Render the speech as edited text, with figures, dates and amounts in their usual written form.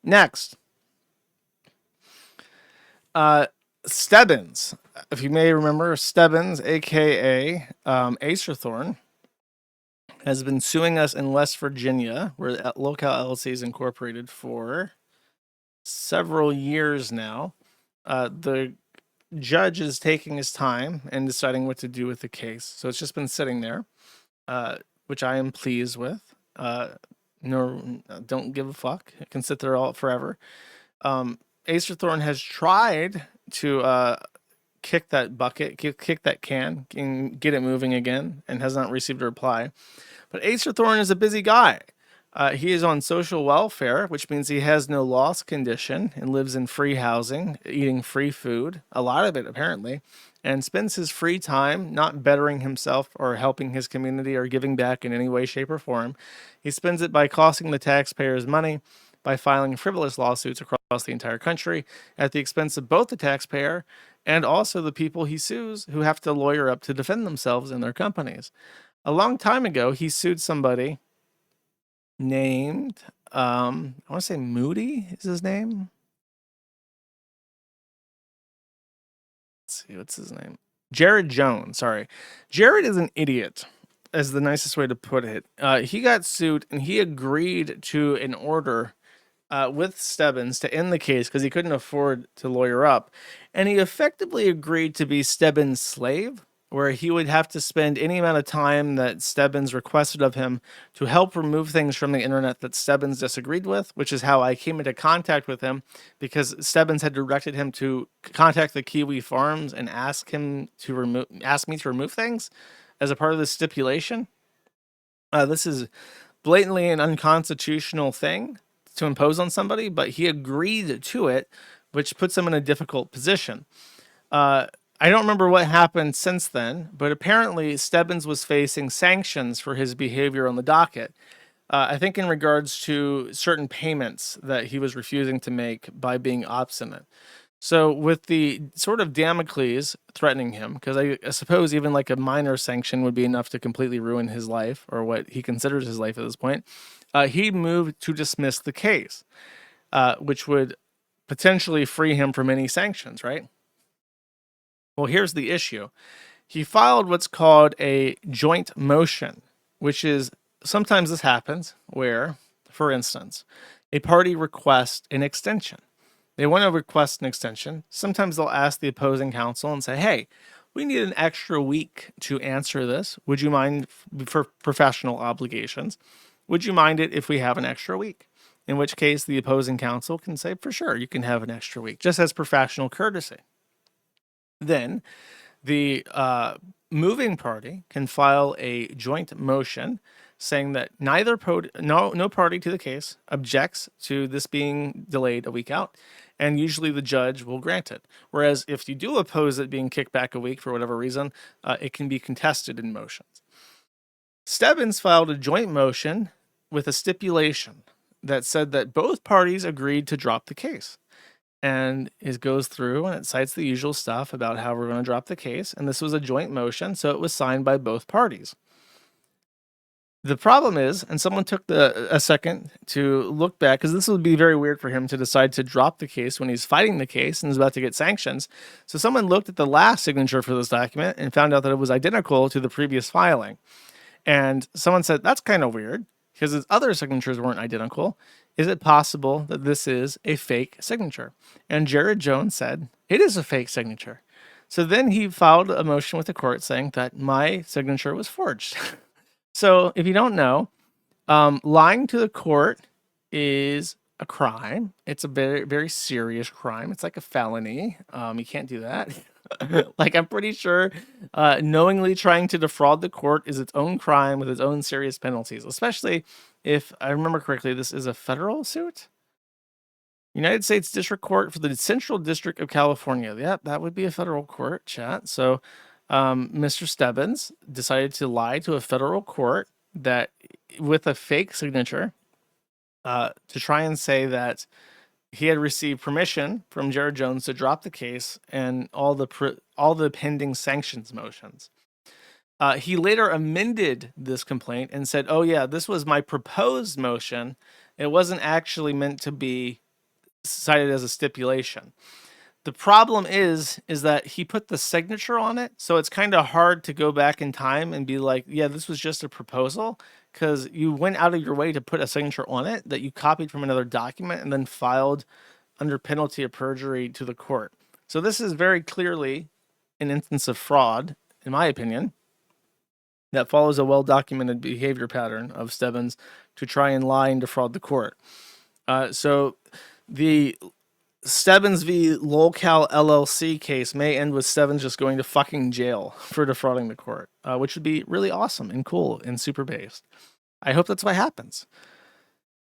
Next, Stebbins. If you may remember, Stebbins, aka Acerthorn, has been suing us in West Virginia, where Locale LLC is incorporated, for several years now. The judge is taking his time and deciding what to do with the case. So it's just been sitting there, which I am pleased with. No, don't give a fuck. It can sit there all forever. Acerthorn has tried to kick that bucket, kick that can, and get it moving again, and has not received a reply. But Acerthorn is a busy guy. He is on social welfare, which means he has no loss condition and lives in free housing, eating free food, a lot of it apparently, and spends his free time not bettering himself or helping his community or giving back in any way, shape, or form. He spends it by costing the taxpayers money by filing frivolous lawsuits across the entire country at the expense of both the taxpayer and also the people he sues who have to lawyer up to defend themselves and their companies. A long time ago, he sued somebody named, I want to say Moody is his name. Let's see, what's his name? Jared Jones, sorry. Jared is an idiot, is the nicest way to put it. He got sued and he agreed to an order with Stebbins to end the case because he couldn't afford to lawyer up. And he effectively agreed to be Stebbins' slave, where he would have to spend any amount of time that Stebbins requested of him to help remove things from the internet that Stebbins disagreed with, which is how I came into contact with him, because Stebbins had directed him to contact the Kiwi Farms and ask me to remove things as a part of the stipulation. This is blatantly an unconstitutional thing to impose on somebody, but he agreed to it, which puts him in a difficult position. I don't remember what happened since then, but apparently Stebbins was facing sanctions for his behavior on the docket. I think in regards to certain payments that he was refusing to make by being obstinate. So with the sort of Damocles threatening him, because I suppose even like a minor sanction would be enough to completely ruin his life, or what he considers his life at this point, he moved to dismiss the case, which would potentially free him from any sanctions, right? Well, here's the issue. He filed what's called a joint motion, which is, sometimes this happens where, for instance, a party requests an extension. They want to request an extension. Sometimes they'll ask the opposing counsel and say, hey, we need an extra week to answer this. Would you mind, for professional obligations, would you mind it if we have an extra week? In which case the opposing counsel can say, for sure, you can have an extra week, just as professional courtesy. Then the moving party can file a joint motion saying that no party to the case objects to this being delayed a week out, and usually the judge will grant it. Whereas if you do oppose it being kicked back a week for whatever reason, it can be contested in motions. Stebbins filed a joint motion with a stipulation that said that both parties agreed to drop the case. And it goes through and it cites the usual stuff about how we're going to drop the case. And this was a joint motion, so it was signed by both parties. The problem is, and someone took a second to look back, because this would be very weird for him to decide to drop the case when he's fighting the case and is about to get sanctions. So someone looked at the last signature for this document and found out that it was identical to the previous filing. And someone said, that's kind of weird, because his other signatures weren't identical. Is it possible that this is a fake signature? And Jared Jones said, it is a fake signature. So then he filed a motion with the court saying that my signature was forged. So if you don't know, lying to the court is a crime. It's a very, very serious crime. It's like a felony. You can't do that. Like, I'm pretty sure knowingly trying to defraud the court is its own crime with its own serious penalties, especially if I remember correctly, this is a federal suit. United States District Court for the Central District of California. Yeah, that would be a federal court, chat. So Mr. Stebbins decided to lie to a federal court that with a fake signature to try and say that he had received permission from Jared Jones to drop the case and all the pending sanctions motions. He later amended this complaint and said, oh yeah, this was my proposed motion. It wasn't actually meant to be cited as a stipulation. The problem is that he put the signature on it, so it's kind of hard to go back in time and be like, yeah, this was just a proposal, because you went out of your way to put a signature on it that you copied from another document and then filed under penalty of perjury to the court. So this is very clearly an instance of fraud, in my opinion, that follows a well-documented behavior pattern of Stebbins to try and lie and defraud the court. So the Stebbins v. Lolcal LLC case may end with Stebbins just going to fucking jail for defrauding the court, which would be really awesome and cool and super based. I hope that's what happens.